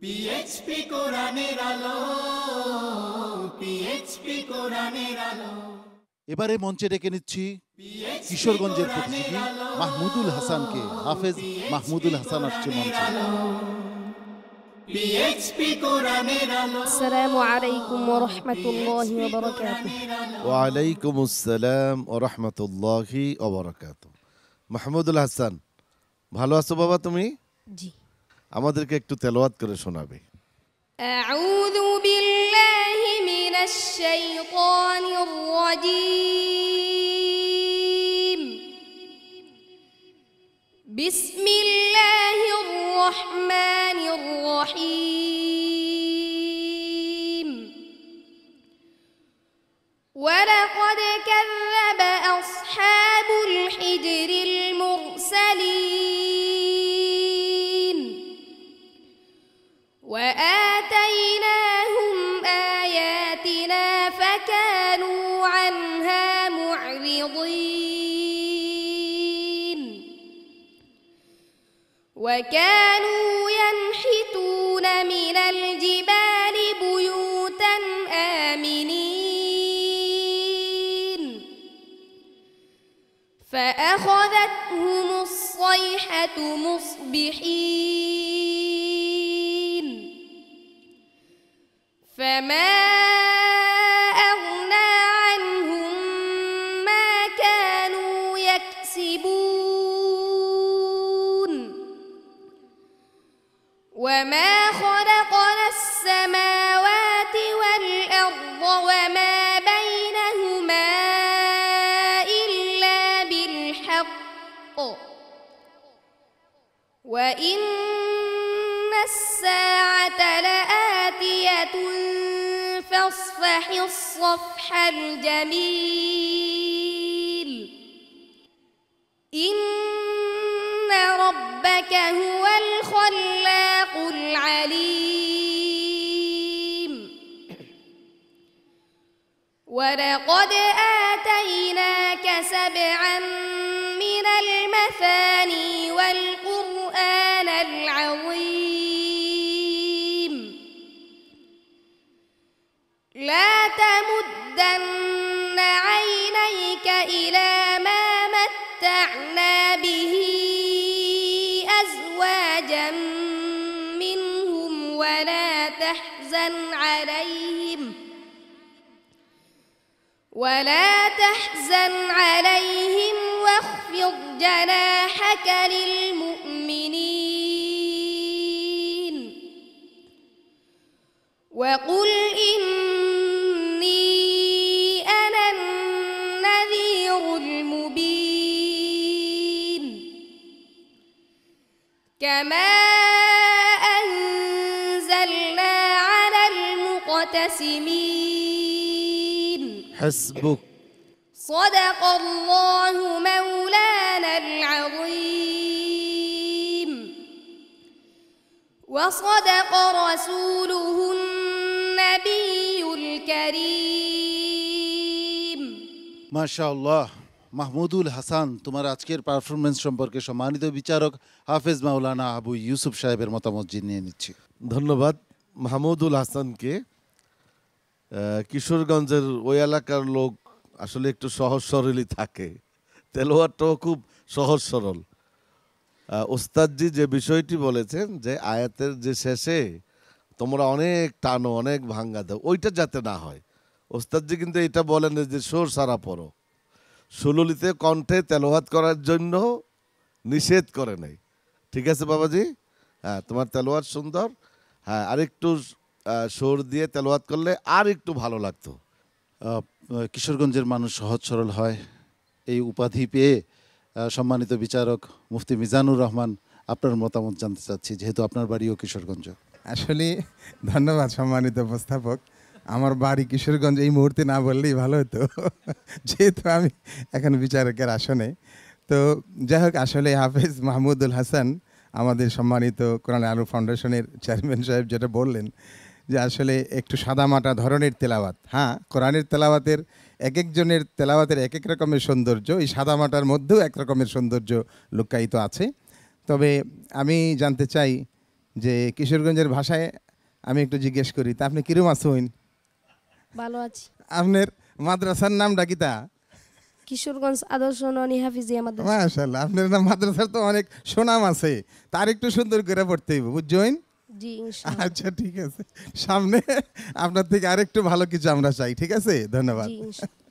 PHP কোরআনের আলো, PHP কোরআনের আলো। এবারে মঞ্চে ডেকে নিচ্ছি কিশোরগঞ্জের প্রতিনিধি মাহমুদুল হাসানকে। হাফেজ মাহমুদুল হাসান আসছে মঞ্চে। পিএইচপি কোরআনের আলো। আসসালামু আলাইকুম ওয়া রাহমাতুল্লাহি ওয়া বারাকাতুহু। ওয়া আলাইকুম আসসালাম ওয়া রাহমাতুল্লাহি ওয়া বারাকাতুহু। মাহমুদুল হাসান, ভালো আছো বাবা তুমি? জি। আমাদেরকে একটু তেলাওয়াত করে শোনাবে। আউযু বিল্লাহি মিনাশ শাইতানির রাজীম। বিসমিল্লাহির রহমানির রহিম। ওয়ালাকাদ কাযযাবা আসহাবুল হিজরিল মুরসালিন وآتيناهم آياتنا فكانوا عنها معرضين وكانوا ينحتون من الجبال بيوتا آمنين فأخذتهم الصيحة مصبحين فما أغنى عنهم ما كانوا يكسبون وما خلقنا السماوات والأرض وما بينهما إلا بالحق وإن الساعة لآتية فاصفح الصفح الجميل إن ربك هو الخلاق العليم ولقد آتيناك سبعا من المثاني والقرآن العظيم لا تمدن عينيك إلى ما متعنا به أزواجا منهم ولا تحزن عليهم واخفض جناحك للمؤمنين وقل إني أنا النذير المبين كما أنزلنا على المقتسمين حسبك صدق الله مولانا العظيم وصدق رسوله النبي الكريم মাশাআল্লাহ। মাহমুদুল হাসান, তোমার আজকের পারফরমেন্স সম্পর্কে সম্মানিত বিচারক হাফেজ মাওলানা আবু ইউসুফ সাহেবের মতামত জানিয়ে নিচ্ছি। ধন্যবাদ মাহমুদুল হাসানকে। কিশোরগঞ্জের ওই এলাকার লোক আসলে একটু সহজ সরলই থাকে, তেলাওয়াতটাও খুব সহজ সরল। ওস্তাদজি যে বিষয়টি বলেছেন যে আয়াতের যে শেষে তোমরা অনেক টানো, অনেক ভাঙ্গা দাও, ওইটা যাতে না হয়। ওস্তাদজি কিন্তু এটা বলেন যে সোর সারা পড়ো, সুললিতে কণ্ঠে তেলাওয়াত করার জন্য নিষেধ করে নাই। ঠিক আছে বাবাজি? হ্যাঁ, তোমার তেলাওয়াত সুন্দর। হ্যাঁ, আরেকটু সুর দিয়ে তেলাওয়াত করলে আর একটু ভালো লাগতো। কিশোরগঞ্জের মানুষ সহজ সরল হয়, এই উপাধি পেয়ে সম্মানিত বিচারক মুফতি মিজানুর রহমান, আপনার মতামত জানতে চাচ্ছি, যেহেতু আপনার বাড়িও কিশোরগঞ্জ। আসলে ধন্যবাদ সম্মানিত উপস্থাপক। আমার বাড়ি কিশোরগঞ্জ এই মুহূর্তে না বললেই ভালো হতো, যেহেতু আমি এখন বিচারকের আসনে। তো যাই হোক, আসলে হাফেজ মাহমুদুল হাসান আমাদের সম্মানিত কোরআন আলো ফাউন্ডেশনের চেয়ারম্যান সাহেব যেটা বললেন যে আসলে একটু সাদামাটা ধরনের তেলাওয়াত। হ্যাঁ, কোরআনের তেলাওয়াতের এক একজনের তেলাওয়াতের এক এক রকমের সৌন্দর্য, এই সাদামাটার মধ্যেও এক রকমের সৌন্দর্য লুকায়িত আছে। তবে আমি জানতে চাই যে কিশোরগঞ্জের ভাষায় আমি একটু জিজ্ঞেস করি, তা আপনি কিরম আছেন? ভালো আছি। আপনার মাদ্রাসার নামটা কি তা? কিশোরগঞ্জ আদর্শ ননি হাফিজিয়া মাদ্রাসা। মাশাআল্লাহ, আপনার নাম মাদ্রাসার তো অনেক সুনাম আছে, তার একটু সুন্দর করে পড়তে হইব, বুঝছেন? জি ইনশাআল্লাহ। আচ্ছা ঠিক আছে, সামনে আপনার থেকে আরেকটু ভালো কিছু আমরা চাই, ঠিক আছে? ধন্যবাদ। জি ইনশাআল্লাহ।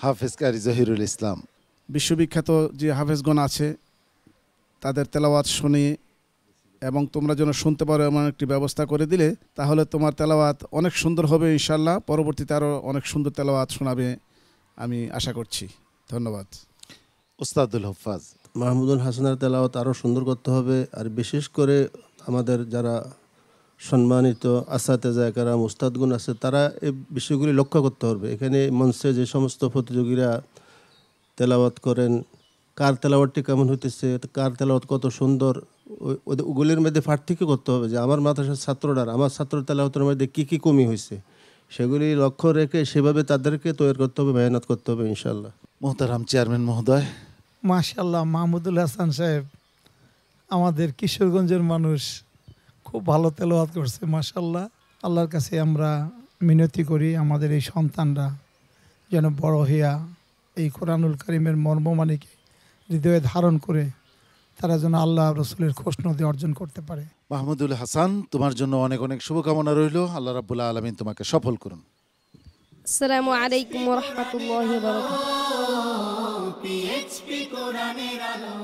হাফেজ কারি জহিরুল ইসলাম। বিশ্ববিখ্যাত যে হাফেজগণ আছে তাদের তেলাওয়াত শুনি এবং তোমরা যেন শুনতে পারো এমন একটি ব্যবস্থা করে দিলে তাহলে তোমার তেলাওয়াত অনেক সুন্দর হবে ইনশাআল্লাহ। পরবর্তীতে আরও অনেক সুন্দর তেলাওয়াত শোনাবে আমি আশা করছি। ধন্যবাদ। ওস্তাদুল হফাজ। মাহমুদুল হাসানের তেলাওয়াত আরও সুন্দর করতে হবে, আর বিশেষ করে আমাদের যারা সম্মানিত আসাতেজা একরাম উস্তাদগুণ আছে তারা এই বিষয়গুলি লক্ষ্য করতে হবে। এখানে মঞ্চে যে সমস্ত প্রতিযোগীরা তেলাওয়াত করেন, কার তেলাওয়াতটি কেমন হইতেছে, কার তেলাওয়াত কত সুন্দর, ওগুলির মধ্যে পার্থক্য করতে হবে যে আমার মাদ্রাসার ছাত্ররা আমার ছাত্র তেলাওয়াতের মধ্যে কী কী কমি হয়েছে সেগুলি লক্ষ্য রেখে সেভাবে তাদেরকে তৈরি করতে হবে, মেহনত করতে হবে ইনশাআল্লাহ। মোহতারাম চেয়ারম্যান মহোদয়। মাশাআল্লাহ, মাহমুদুল হাসান সাহেব আমাদের কিশোরগঞ্জের মানুষ খুব ভালো তেলাওয়াত করছে মাশাআল্লাহ। আল্লাহর কাছে আমরা মিনতি করি আমাদের এই সন্তানরা যেন বড় হইয়া এই কোরআনুল কারীমের মর্মমানিকে হৃদয়ে ধারণ করে তারা যেন আল্লাহ রসুলের খোশনদি অর্জন করতে পারে। মাহমুদুল হাসান, তোমার জন্য অনেক অনেক শুভকামনা রইল। আল্লাহ রাব্বুল আলামিন তোমাকে সফল করুন। আসসালামু আলাইকুম ওয়া রাহমাতুল্লাহি ওয়া বারাকাতুহু। পিএইচপি কোরআনের আলো।